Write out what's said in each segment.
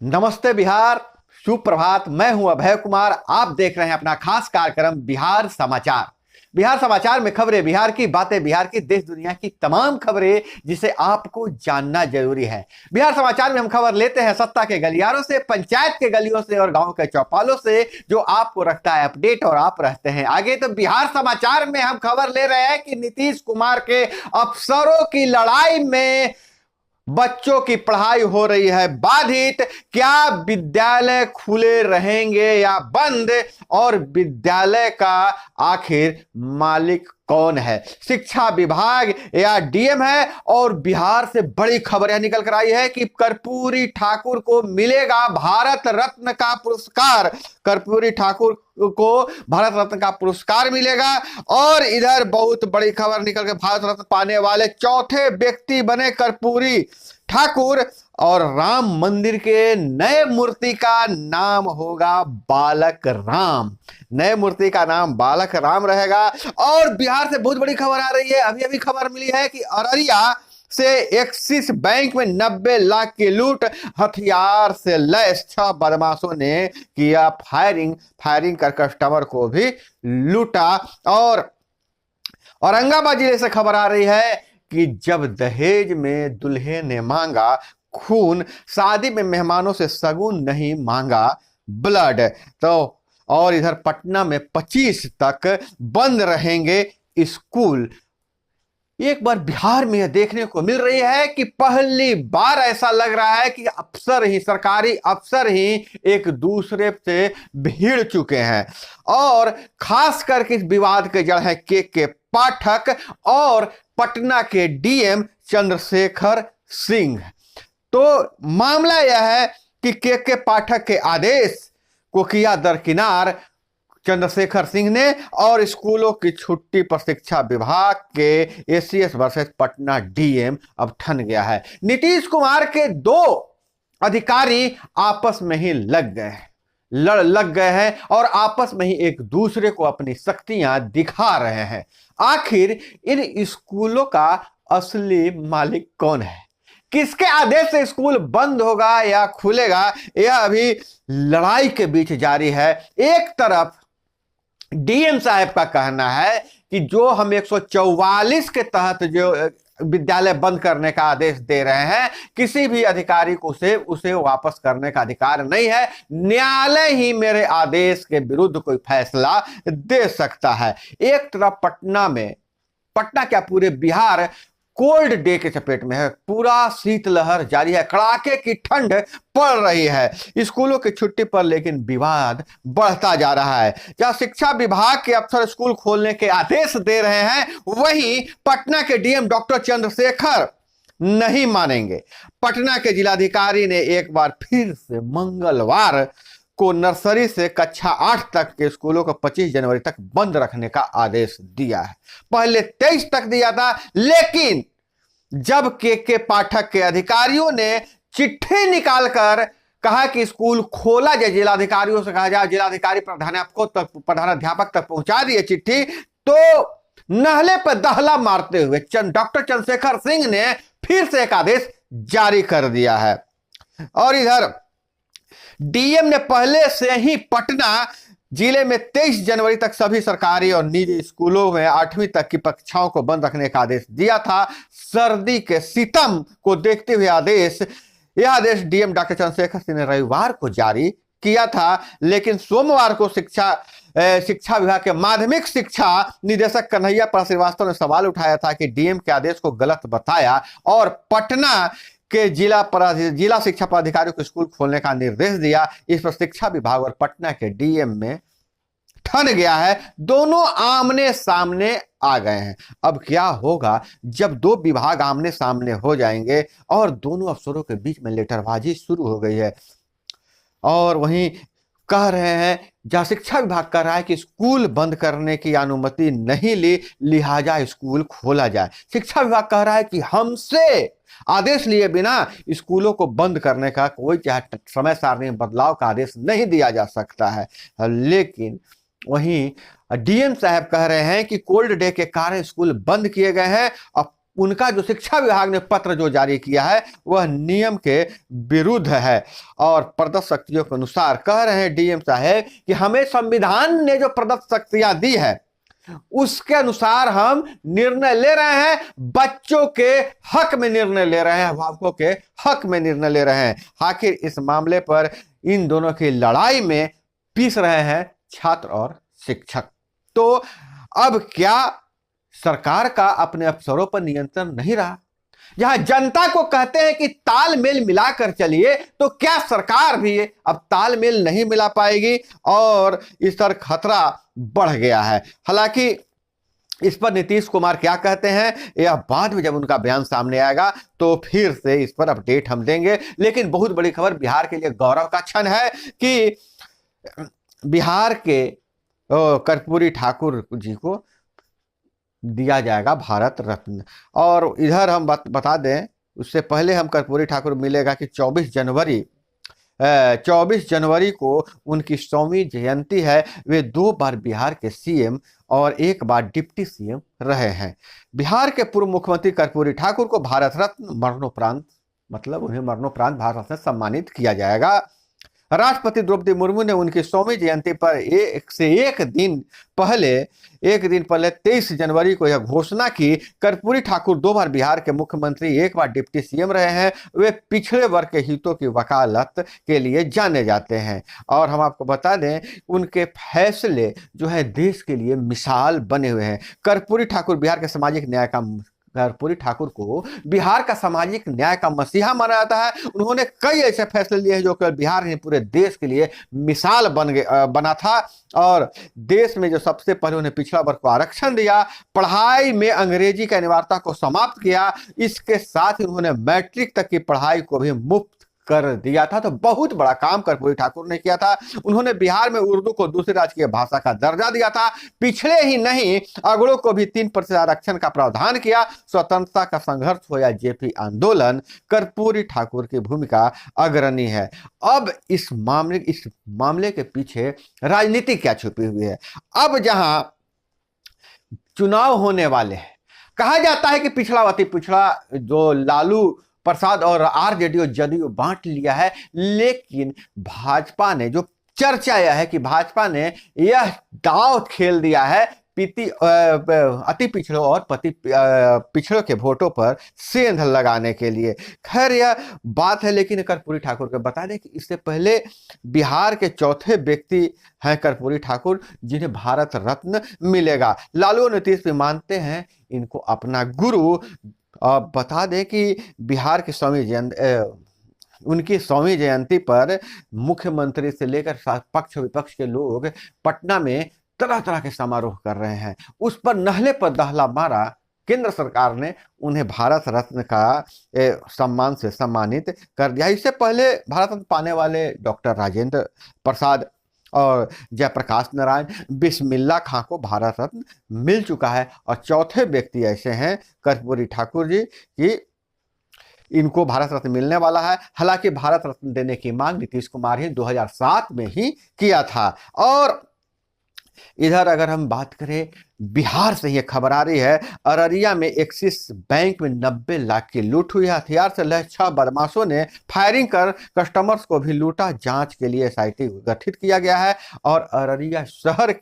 नमस्ते बिहार, सुप्रभात। मैं हूं अभय कुमार। आप देख रहे हैं अपना खास कार्यक्रम बिहार समाचार। बिहार समाचार में खबरें बिहार की, बातें बिहार की, देश दुनिया की तमाम खबरें जिसे आपको जानना जरूरी है। बिहार समाचार में हम खबर लेते हैं सत्ता के गलियारों से, पंचायत के गलियों से और गांव के चौपालों से, जो आपको रखता है अपडेट और आप रहते हैं आगे। तो बिहार समाचार में हम खबर ले रहे हैं कि नीतीश कुमार के अफसरों की लड़ाई में बच्चों की पढ़ाई हो रही है बाधित। क्या विद्यालय खुले रहेंगे या बंद, और विद्यालय का आखिर मालिक कौन है, शिक्षा विभाग या डीएम है? और बिहार से बड़ी खबर यह निकल कर आई है कि कर्पूरी ठाकुर को मिलेगा भारत रत्न का पुरस्कार। कर्पूरी ठाकुर को भारत रत्न का पुरस्कार मिलेगा। और इधर बहुत बड़ी खबर निकल के भारत रत्न पाने वाले चौथे व्यक्ति बने कर्पूरी ठाकुर। और राम मंदिर के नए मूर्ति का नाम होगा बालक राम। नए मूर्ति का नाम बालक राम रहेगा। और बिहार से बहुत बड़ी खबर आ रही है, अभी अभी खबर मिली है कि अररिया से एक्सिस बैंक में 90 लाख की लूट। हथियार से लैस 6 बदमाशों ने किया फायरिंग कर कस्टमर को भी लूटा। और औरंगाबाद जिले से खबर आ रही है कि जब दहेज में दूल्हे ने मांगा खून, शादी में मेहमानों से शगुन नहीं मांगा ब्लड। तो और इधर पटना में 25 तक बंद रहेंगे स्कूल। एक बार बिहार में यह देखने को मिल रही है कि पहली बार ऐसा लग रहा है कि सरकारी अफसर ही एक दूसरे से भिड़ चुके हैं। और खास करके इस विवाद के जड़ है के पाठक और पटना के डीएम चंद्रशेखर सिंह। तो मामला यह है कि के पाठक के आदेश को किया दरकिनार चंद्रशेखर सिंह ने, और स्कूलों की छुट्टी पर शिक्षा विभाग के एसीएस वर्सेस पटना डीएम अब ठन गया है। नीतीश कुमार के 2 अधिकारी आपस में ही लग गए हैं और आपस में ही एक दूसरे को अपनी शक्तियां दिखा रहे हैं। आखिर इन स्कूलों का असली मालिक कौन है? किसके आदेश से स्कूल बंद होगा या खुलेगा, यह अभी लड़ाई के बीच जारी है। एक तरफ डीएम साहब का कहना है कि जो हम 144 के तहत जो विद्यालय बंद करने का आदेश दे रहे हैं, किसी भी अधिकारी को उसे वापस करने का अधिकार नहीं है। न्यायालय ही मेरे आदेश के विरुद्ध कोई फैसला दे सकता है। एक तरफ पटना क्या पूरे बिहार कोल्ड डे के चपेट में है। पूरा शीतलहर जारी है, कड़ाके की ठंड पड़ रही है स्कूलों की छुट्टी पर, लेकिन विवाद बढ़ता जा रहा है। जहां शिक्षा विभाग के अफसर स्कूल खोलने के आदेश दे रहे हैं, वहीं पटना के डीएम डॉक्टर चंद्रशेखर नहीं मानेंगे। पटना के जिलाधिकारी ने एक बार फिर से मंगलवार को नर्सरी से कक्षा 8 तक के स्कूलों को 25 जनवरी तक बंद रखने का आदेश दिया है। पहले 23 तक दिया था, लेकिन जब के पाठक के अधिकारियों ने चिट्ठी निकालकर कहा कि स्कूल खोला जाए, जिलाधिकारियों से कहा जाए, जिलाधिकारी प्रधानाध्यापक तक पहुंचा दिए चिट्ठी, तो नहले पर दहला मारते हुए डॉक्टर चंद्रशेखर सिंह ने फिर से एक आदेश जारी कर दिया है। और इधर डीएम ने पहले से ही पटना जिले में 23 जनवरी तक सभी सरकारी और निजी स्कूलों में 8वीं तक की कक्षाओं को बंद रखने का आदेश दिया था। सर्दी के सितम को देखते हुए यह आदेश डीएम डॉक्टर चंद्रशेखर सिंह ने रविवार को जारी किया था, लेकिन सोमवार को शिक्षा विभाग के माध्यमिक शिक्षा निदेशक कन्हैया श्रीवास्तव ने सवाल उठाया था कि डीएम के आदेश को गलत बताया और पटना के जिला शिक्षा पदाधिकारियों को स्कूल खोलने का निर्देश दिया। इस पर शिक्षा विभाग और पटना के डीएम में ठन गया है। दोनों आमने सामने आ गए हैं। अब क्या होगा जब 2 विभाग आमने सामने हो जाएंगे और दोनों अफसरों के बीच में लेटरबाजी शुरू हो गई है। और वहीं कह रहे हैं, जहां शिक्षा विभाग कह रहा है कि स्कूल बंद करने की अनुमति नहीं ली, लिहाजा स्कूल खोला जाए। शिक्षा विभाग कह रहा है कि हमसे आदेश लिए बिना स्कूलों को बंद करने का कोई चाहे समय सारणी में बदलाव का आदेश नहीं दिया जा सकता है। लेकिन वहीं डीएम साहब कह रहे हैं कि कोल्ड डे के कारण स्कूल बंद किए गए हैं। अब उनका जो शिक्षा विभाग ने पत्र जो जारी किया है वह नियम के विरुद्ध है। और प्रदत्त शक्तियों के अनुसार कह रहे हैं डीएम साहब कि हमें संविधान ने जो प्रदत्त शक्तियां दी है उसके अनुसार हम निर्णय ले रहे हैं, बच्चों के हक में निर्णय ले रहे हैं, अभिभावकों के हक में निर्णय ले रहे हैं। आखिर इस मामले पर इन दोनों की लड़ाई में पीस रहे हैं छात्र और शिक्षक। तो अब क्या सरकार का अपने अफसरों पर नियंत्रण नहीं रहा? जहां जनता को कहते हैं कि तालमेल मिलाकर चलिए, तो क्या सरकार भी अब तालमेल नहीं मिला पाएगी और इस पर खतरा बढ़ गया है। हालांकि इस पर नीतीश कुमार क्या कहते हैं यह बाद में जब उनका बयान सामने आएगा तो फिर से इस पर अपडेट हम देंगे। लेकिन बहुत बड़ी खबर बिहार के लिए गौरव का क्षण है कि बिहार के कर्पूरी ठाकुर जी को दिया जाएगा भारत रत्न। और इधर हम बता दें, उससे पहले हम कर्पूरी ठाकुर मिलेगा कि 24 जनवरी को उनकी 100वीं जयंती है। वे 2 बार बिहार के सीएम और 1 बार डिप्टी सीएम रहे हैं। बिहार के पूर्व मुख्यमंत्री कर्पूरी ठाकुर को भारत रत्न मरणोपरांत, मतलब उन्हें मरणोपरांत भारत रत्न से सम्मानित किया जाएगा। राष्ट्रपति द्रौपदी मुर्मू ने उनकी 100वीं जयंती पर एक दिन पहले 23 जनवरी को यह घोषणा की। कर्पूरी ठाकुर 2 बार बिहार के मुख्यमंत्री, 1 बार डिप्टी सीएम रहे हैं। वे पिछड़े वर्ग के हितों की वकालत के लिए जाने जाते हैं। और हम आपको बता दें उनके फैसले जो है देश के लिए मिसाल बने हुए हैं। कर्पूरी ठाकुर को बिहार का सामाजिक न्याय का मसीहा माना जाता है। उन्होंने कई ऐसे फैसले लिए हैं जो केवल बिहार नहीं पूरे देश के लिए मिसाल बना था। और देश में जो सबसे पहले उन्हें पिछड़ा वर्ग को आरक्षण दिया, पढ़ाई में अंग्रेजी की अनिवार्यता को समाप्त किया, इसके साथ ही उन्होंने मैट्रिक तक की पढ़ाई को भी मुफ्त कर दिया था। तो बहुत बड़ा काम कर्पूरी ठाकुर ने किया था। उन्होंने बिहार में उर्दू को दूसरी राजकीय भाषा का दर्जा दिया था। पिछड़े ही नहीं, अगड़ों को भी 3% आरक्षण का प्रावधान किया। स्वतंत्रता का संघर्ष हो या जेपी आंदोलन, कर्पूरी ठाकुर की भूमिका अग्रणी है। अब इस मामले के पीछे राजनीति क्या छुपी हुई है? अब जहां चुनाव होने वाले हैं, कहा जाता है कि पिछड़ा अति पिछड़ा जो लालू प्रसाद और आरजेडी और जदयू बांट लिया है। लेकिन भाजपा ने, जो चर्चा यह है कि भाजपा ने यह दांव खेल दिया है अति पिछड़ों और पिछड़ों के वोटों पर सेंध लगाने के लिए। खैर यह बात है, लेकिन कर्पूरी ठाकुर को बता दें कि इससे पहले बिहार के चौथे व्यक्ति हैं कर्पूरी ठाकुर जिन्हें भारत रत्न मिलेगा। लालू और नीतीश भी मानते हैं इनको अपना गुरु। बता दें कि बिहार की उनकी 100वीं जयंती पर मुख्यमंत्री से लेकर पक्ष विपक्ष के लोग पटना में तरह तरह के समारोह कर रहे हैं। उस पर नहले पर दहला मारा केंद्र सरकार ने उन्हें भारत रत्न का सम्मान से सम्मानित कर दिया। इससे पहले भारत रत्न पाने वाले डॉक्टर राजेंद्र प्रसाद और जयप्रकाश नारायण, बिस्मिल्ला खां को भारत रत्न मिल चुका है। और चौथे व्यक्ति ऐसे हैं कर्पूरी ठाकुर जी कि इनको भारत रत्न मिलने वाला है। हालांकि भारत रत्न देने की मांग नीतीश कुमार ही 2007 में ही किया था। और इधर अगर हम बात करें, बिहार से ये खबर आ रही है, अररिया में एक्सिस बैंक में 90 लाख की लूट हुई है। हथियार से लैस 6 बदमाशों ने फायरिंग कर कस्टमर्स को भी लूटा। जांच के लिए एसआईटी गठित किया गया है। और अररिया शहर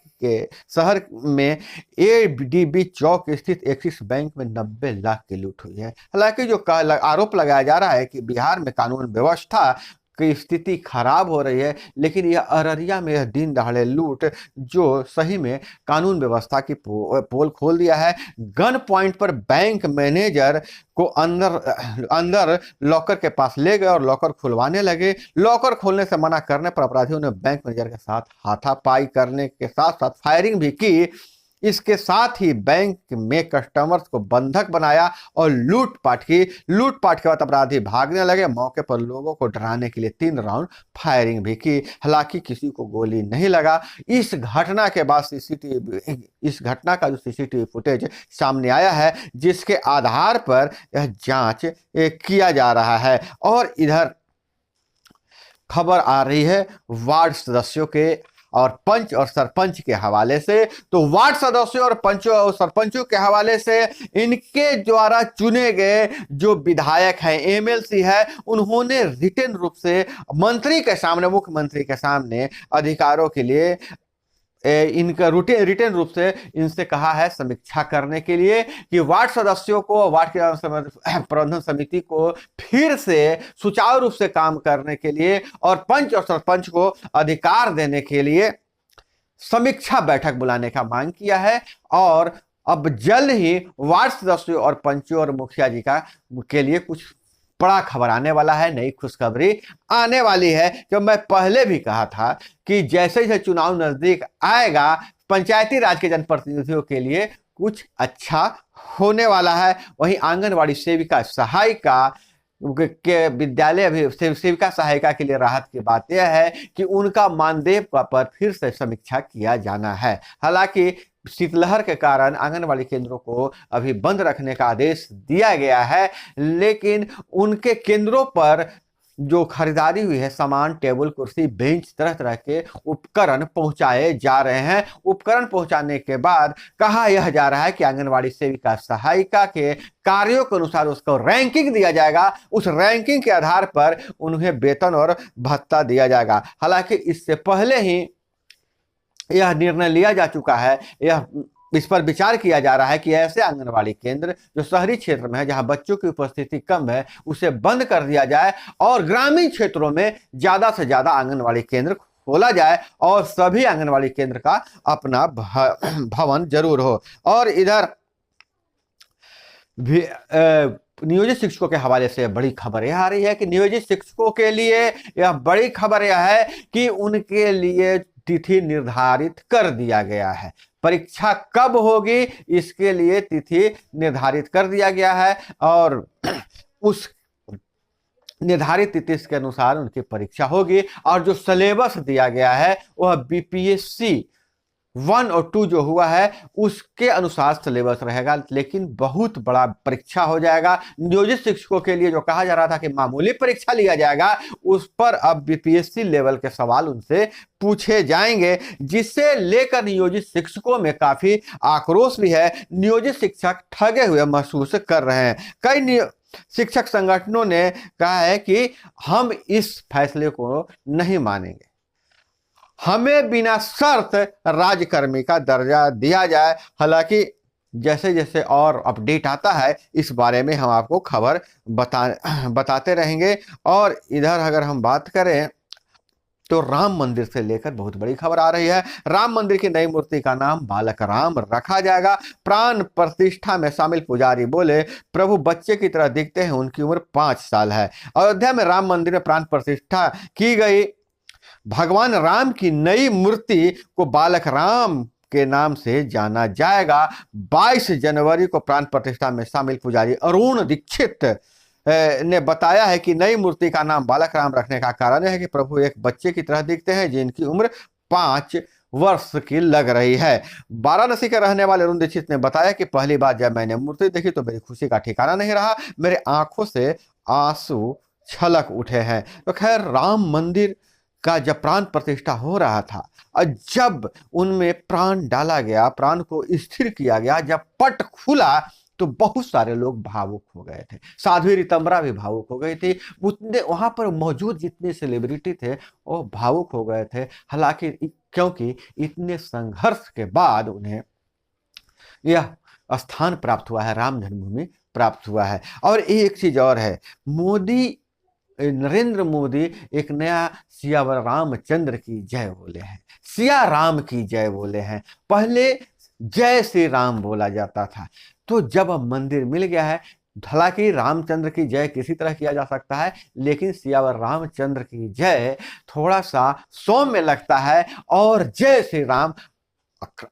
में एडीबी चौक स्थित एक्सिस बैंक में 90 लाख की लूट हुई है। हालांकि जो आरोप लगाया जा रहा है कि बिहार में कानून व्यवस्था की स्थिति खराब हो रही है, लेकिन यह अररिया में यह दिन दहाड़े लूट जो सही में कानून व्यवस्था की पोल खोल दिया है। गन पॉइंट पर बैंक मैनेजर को अंदर लॉकर के पास ले गए और लॉकर खुलवाने लगे। लॉकर खोलने से मना करने पर अपराधियों ने बैंक मैनेजर के साथ हाथापाई करने के साथ साथ फायरिंग भी की। इसके साथ ही बैंक में कस्टमर्स को बंधक बनाया और लूटपाट की। लूटपाट के बाद अपराधी भागने लगे। मौके पर लोगों को डराने के लिए 3 राउंड फायरिंग भी की। हालांकि किसी को गोली नहीं लगा। इस घटना के बाद इस घटना का जो सीसीटीवी फुटेज सामने आया है, जिसके आधार पर यह जांच किया जा रहा है। और इधर खबर आ रही है वार्ड सदस्यों के और पंच और सरपंच के हवाले से। तो वार्ड सदस्यों और पंचों और सरपंचों के हवाले से इनके द्वारा चुने गए जो विधायक हैं, एमएलसी है, उन्होंने रिटन रूप से मंत्री के सामने, मुख्यमंत्री के सामने अधिकारों के लिए इनका रिटर्न रूप से इनसे कहा है समीक्षा करने के लिए कि वार्ड सदस्यों को, वार्ड की प्रबंधन समिति को फिर से सुचारू रूप से काम करने के लिए और पंच और सरपंच को अधिकार देने के लिए समीक्षा बैठक बुलाने का मांग किया है। और अब जल्द ही वार्ड सदस्यों और पंचों और मुखिया जी का के लिए कुछ बड़ा खबर आने वाला है, नई खुशखबरी आने वाली है। जो मैं पहले भी कहा था कि जैसे जैसे चुनाव नजदीक आएगा पंचायती राज के जनप्रतिनिधियों के लिए कुछ अच्छा होने वाला है। वहीं आंगनवाड़ी सेविका, सहायिका के विद्यालय अभी सेविका सहायिका के लिए राहत की बात यह है कि उनका मानदेय पर फिर से समीक्षा किया जाना है। हालांकि शीतलहर के कारण आंगनवाड़ी केंद्रों को अभी बंद रखने का आदेश दिया गया है, लेकिन उनके केंद्रों पर जो खरीदारी हुई है, सामान, टेबल, कुर्सी, बेंच, तरह तरह के उपकरण पहुंचाए जा रहे हैं। उपकरण पहुंचाने के बाद कहा यह जा रहा है कि आंगनवाड़ी सेविका सहायिका के कार्यों के अनुसार उसको रैंकिंग दिया जाएगा। उस रैंकिंग के आधार पर उन्हें वेतन और भत्ता दिया जाएगा। हालांकि इससे पहले ही यह निर्णय लिया जा चुका है, इस पर विचार किया जा रहा है कि ऐसे आंगनवाड़ी केंद्र जो शहरी क्षेत्र में है, जहां बच्चों की उपस्थिति कम है, उसे बंद कर दिया जाए और ग्रामीण क्षेत्रों में ज्यादा से ज्यादा आंगनवाड़ी केंद्र खोला जाए और सभी आंगनवाड़ी केंद्र का अपना भवन जरूर हो। और इधर भी नियोजित शिक्षकों के हवाले से बड़ी खबर यह आ रही है कि नियोजित शिक्षकों के लिए यह बड़ी खबर यह है कि उनके लिए तिथि निर्धारित कर दिया गया है। परीक्षा कब होगी इसके लिए तिथि निर्धारित कर दिया गया है और उस निर्धारित तिथि के अनुसार उनकी परीक्षा होगी। और जो सिलेबस दिया गया है वह बीपीएससी 1 और 2 जो हुआ है उसके अनुसार सिलेबस रहेगा, लेकिन बहुत बड़ा परीक्षा हो जाएगा। नियोजित शिक्षकों के लिए जो कहा जा रहा था कि मामूली परीक्षा लिया जाएगा, उस पर अब बीपीएससी लेवल के सवाल उनसे पूछे जाएंगे, जिससे लेकर नियोजित शिक्षकों में काफी आक्रोश भी है। नियोजित शिक्षक ठगे हुए महसूस कर रहे हैं। कई शिक्षक संगठनों ने कहा है कि हम इस फैसले को नहीं मानेंगे, हमें बिना शर्त राज्यकर्मी का दर्जा दिया जाए। हालांकि जैसे जैसे और अपडेट आता है इस बारे में हम आपको खबर बताते रहेंगे। और इधर अगर हम बात करें तो राम मंदिर से लेकर बहुत बड़ी खबर आ रही है। राम मंदिर की नई मूर्ति का नाम बालक राम रखा जाएगा। प्राण प्रतिष्ठा में शामिल पुजारी बोले, प्रभु बच्चे की तरह दिखते हैं, उनकी उम्र 5 साल है। अयोध्या में राम मंदिर में प्राण प्रतिष्ठा की गई। भगवान राम की नई मूर्ति को बालक राम के नाम से जाना जाएगा। 22 जनवरी को प्राण प्रतिष्ठा में शामिल पुजारी अरुण दीक्षित ने बताया है कि नई मूर्ति का नाम बालक राम रखने का कारण है कि प्रभु एक बच्चे की तरह दिखते हैं जिनकी उम्र 5 वर्ष की लग रही है। वाराणसी के रहने वाले अरुण दीक्षित ने बताया कि पहली बार जब मैंने मूर्ति देखी तो मेरी खुशी का ठिकाना नहीं रहा, मेरे आंखों से आंसू छलक उठे हैं। तो खैर, राम मंदिर का जब प्राण प्रतिष्ठा हो रहा था और जब उनमें प्राण डाला गया, प्राण को स्थिर किया गया, जब पट खुला तो बहुत सारे लोग भावुक हो गए थे। साध्वी रितंबरा भी भावुक हो गई थी। उतने वहां पर मौजूद जितने सेलिब्रिटी थे वो भावुक हो गए थे। हालांकि क्योंकि इतने संघर्ष के बाद उन्हें यह स्थान प्राप्त हुआ है, राम जन्मभूमि प्राप्त हुआ है। और एक चीज और है, नरेंद्र मोदी एक नया सिया रामचंद्र की जय बोले हैं, सिया राम की जय बोले हैं। पहले जय श्री राम बोला जाता था, तो जब अब मंदिर मिल गया है, हालांकि रामचंद्र की जय किसी तरह किया जा सकता है, लेकिन सियावर रामचंद्र की जय थोड़ा सा सौम्य लगता है। और जय श्री राम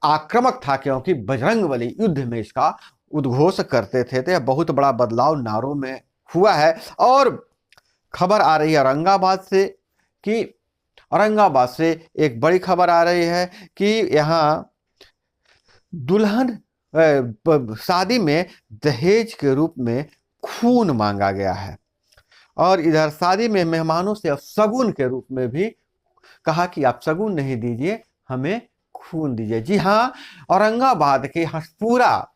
आक्रामक था, क्योंकि बजरंगबली युद्ध में इसका उद्घोष करते थे। तो यह बहुत बड़ा बदलाव नारों में हुआ है। और खबर आ रही है औरंगाबाद से कि औरंगाबाद से एक बड़ी खबर आ रही है कि यहाँ दुल्हन शादी में दहेज के रूप में खून मांगा गया है। और इधर शादी में मेहमानों से शगुन के रूप में भी कहा कि आप शगुन नहीं दीजिए हमें खून दीजिए। जी हाँ, औरंगाबाद के हंसपुरा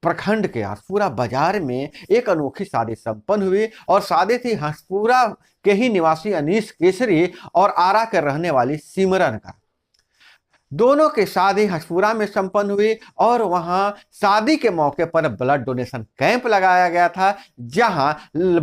प्रखंड के हंसपुरा बाजार में एक अनोखी शादी संपन्न हुई और शादी थी हंसपुरा के ही निवासी अनीश केसरी और आरा के रहने वाली सिमरन का। दोनों की शादी हंसपुरा में संपन्न हुई और वहां शादी के मौके पर ब्लड डोनेशन कैंप लगाया गया था, जहां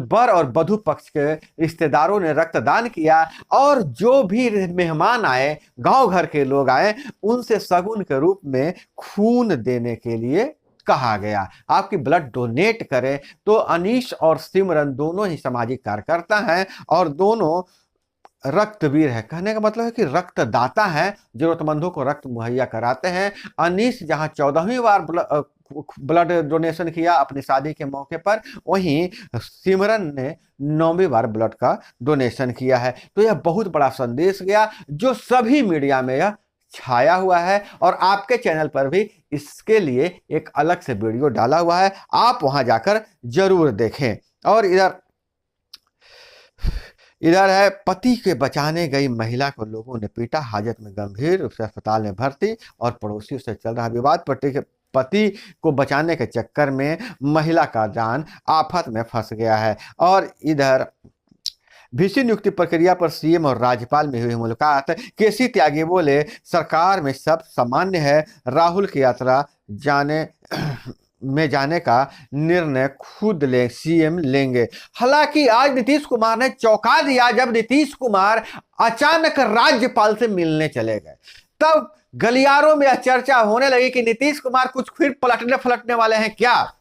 वर और वधू पक्ष के रिश्तेदारों ने रक्तदान किया और जो भी मेहमान आए, गांव घर के लोग आए, उनसे शगुन के रूप में खून देने के लिए कहा गया। आपकी ब्लड डोनेट करें। तो अनीश और सिमरन दोनों ही सामाजिक कार्यकर्ता हैं और दोनों रक्तवीर है। कहने का मतलब है कि रक्तदाता है, जरूरतमंदों को रक्त मुहैया कराते हैं। अनीश जहां 14वीं बार ब्लड डोनेशन किया अपनी शादी के मौके पर, वहीं सिमरन ने 9वीं बार ब्लड का डोनेशन किया है। तो यह बहुत बड़ा संदेश गया जो सभी मीडिया में यह छाया हुआ है और आपके चैनल पर भी इसके लिए एक अलग से वीडियो डाला हुआ है, आप वहां जाकर जरूर देखें। और इधर है, पति के बचाने गई महिला को लोगों ने पीटा, हाजत में गंभीर, उसे अस्पताल में भर्ती और पड़ोसियों से चल रहा विवाद। पति को बचाने के चक्कर में महिला का जान आफत में फंस गया है। और इधर वीसी नियुक्ति प्रक्रिया पर सीएम और राज्यपाल में हुई मुलाकात, केसी त्यागी बोले सरकार में सब सामान्य है, राहुल की यात्रा जाने का निर्णय खुद सीएम लेंगे। हालांकि आज नीतीश कुमार ने चौंका दिया जब नीतीश कुमार अचानक राज्यपाल से मिलने चले गए। तब गलियारों में चर्चा होने लगी कि नीतीश कुमार कुछ फिर पलटने वाले हैं क्या।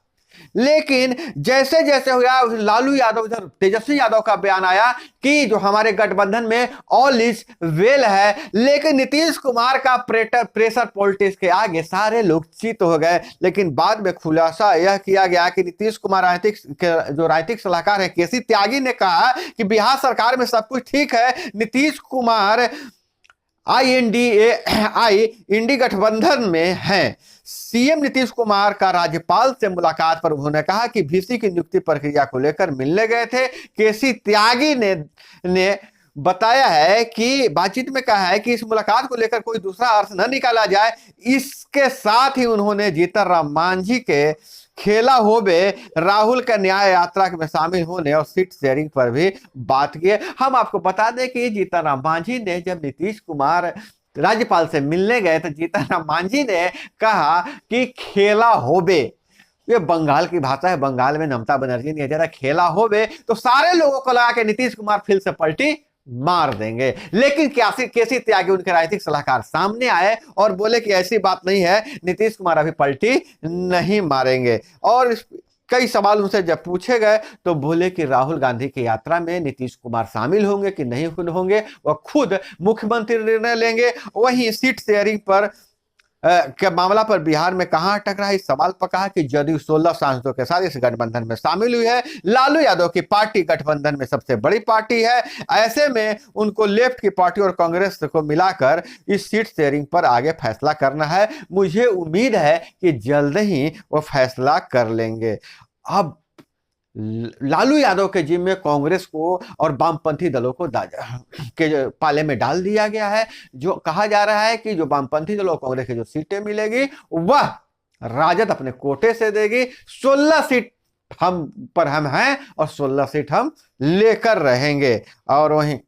लेकिन जैसे जैसे हुआ, लालू यादव, इधर तेजस्वी यादव का बयान आया कि जो हमारे गठबंधन में ऑल इज वेल है, लेकिन नीतीश कुमार का प्रेशर पॉलिटिक्स के आगे सारे लोग चित हो गए। लेकिन बाद में खुलासा यह किया गया कि नीतीश कुमार राजनीतिक सलाहकार है केसी त्यागी ने कहा कि बिहार सरकार में सब कुछ ठीक है, नीतीश कुमार इंडी गठबंधन में हैं। सीएम नीतीश कुमार का राज्यपाल से मुलाकात पर उन्होंने कहा कि वीसी की नियुक्ति प्रक्रिया को लेकर मिलने गए थे। केसी त्यागी ने बताया है कि बातचीत में कहा है कि इस मुलाकात को लेकर कोई दूसरा अर्थ न निकाला जाए। इसके साथ ही उन्होंने जीतन राम मांझी के खेला होबे राहुल का न्याय यात्रा में शामिल होने और सीट शेयरिंग पर भी बात की। हम आपको बता दें कि जीतन राम मांझी ने जब नीतीश कुमार राज्यपाल से मिलने गए तो जीतन राम मांझी ने कहा कि खेला होबे, ये बंगाल की भाषा है, बंगाल में ममता बनर्जी ने जरा खेला होबे, तो सारे लोगों को लगा कि नीतीश कुमार फिर से पलटी मार देंगे। लेकिन केसी त्यागी उनके राजनीतिक सलाहकार सामने आए और बोले कि ऐसी बात नहीं है, नीतीश कुमार अभी पलटी नहीं मारेंगे। और कई सवाल उनसे जब पूछे गए तो बोले कि राहुल गांधी की यात्रा में नीतीश कुमार शामिल होंगे कि नहीं होंगे वह खुद मुख्यमंत्री निर्णय लेंगे। वहीं सीट शेयरिंग पर के मामला पर बिहार में कहां अटक रहा है, इस सवाल पर कहा कि जदयू 16 सांसदों के साथ इस गठबंधन में शामिल हुई है। लालू यादव की पार्टी गठबंधन में सबसे बड़ी पार्टी है। ऐसे में उनको लेफ्ट की पार्टी और कांग्रेस को मिलाकर इस सीट शेयरिंग पर आगे फैसला करना है। मुझे उम्मीद है कि जल्द ही वो फैसला कर लेंगे। अब लालू यादव के जिम्मे कांग्रेस को और वामपंथी दलों को के पाले में डाल दिया गया है। जो कहा जा रहा है कि जो वामपंथी दलों को कांग्रेस की जो सीटें मिलेगी वह राजद अपने कोटे से देगी। 16 सीट हम हैं और 16 सीट हम लेकर रहेंगे। और वहीं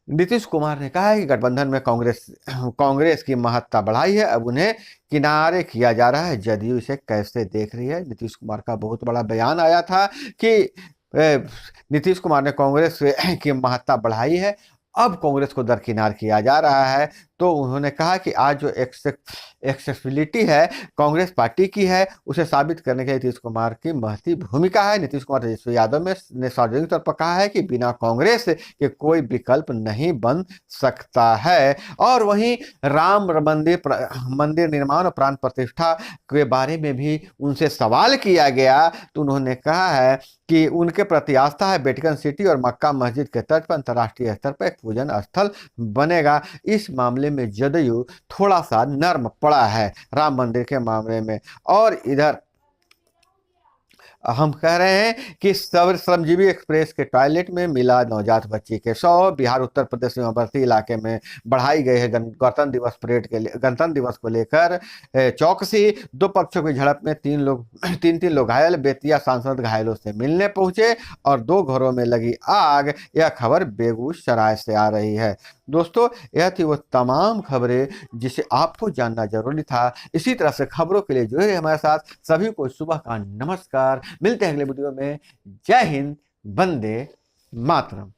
नीतीश कुमार ने कहा है कि गठबंधन में कांग्रेस की महत्ता बढ़ाई है, अब उन्हें किनारे किया जा रहा है। जदयू इसे कैसे देख रही है। नीतीश कुमार का बहुत बड़ा बयान आया था कि नीतीश कुमार ने कांग्रेस की महत्ता बढ़ाई है, अब कांग्रेस को दरकिनार किया जा रहा है। तो उन्होंने कहा कि आज जो एक्सेसिबिलिटी है कांग्रेस पार्टी की है, उसे साबित करने के लिए नीतीश कुमार की महती भूमिका है। नीतीश कुमार तेजस्वी यादव ने सार्वजनिक तौर पर कहा है कि बिना कांग्रेस के कोई विकल्प नहीं बन सकता है। और वहीं राम मंदिर निर्माण और प्राण प्रतिष्ठा के बारे में भी उनसे सवाल किया गया तो उन्होंने कहा है कि उनके प्रति आस्था है। वेटिकन सिटी और मक्का मस्जिद के तर्ज पर अंतर्राष्ट्रीय स्तर पर एक पूजन स्थल बनेगा। इस मामले में जदयू थोड़ा सा नर्म पड़ा है राम मंदिर के मामले में। और इधर हम कह रहे हैं कि श्रमजीवी एक्सप्रेस के टॉयलेट में मिला नवजात बच्ची के शव। बिहार उत्तर प्रदेश सीमावर्ती इलाके में बढ़ाई गई है गणतंत्र दिवस परेड के लिए, गणतंत्र दिवस को लेकर चौकसी। दो पक्षों की झड़प में तीन लोग घायल। बेतिया सांसद घायलों से मिलने पहुंचे और दो घरों में लगी आग। यह खबर बेगूसराय से आ रही है। दोस्तों, यह थी वो तमाम खबरें जिसे आपको जानना जरूरी था। इसी तरह से खबरों के लिए जुड़े रहिए हमारे साथ। सभी को सुबह का नमस्कार। मिलते हैं अगले वीडियो में। जय हिंद, वंदे मातरम।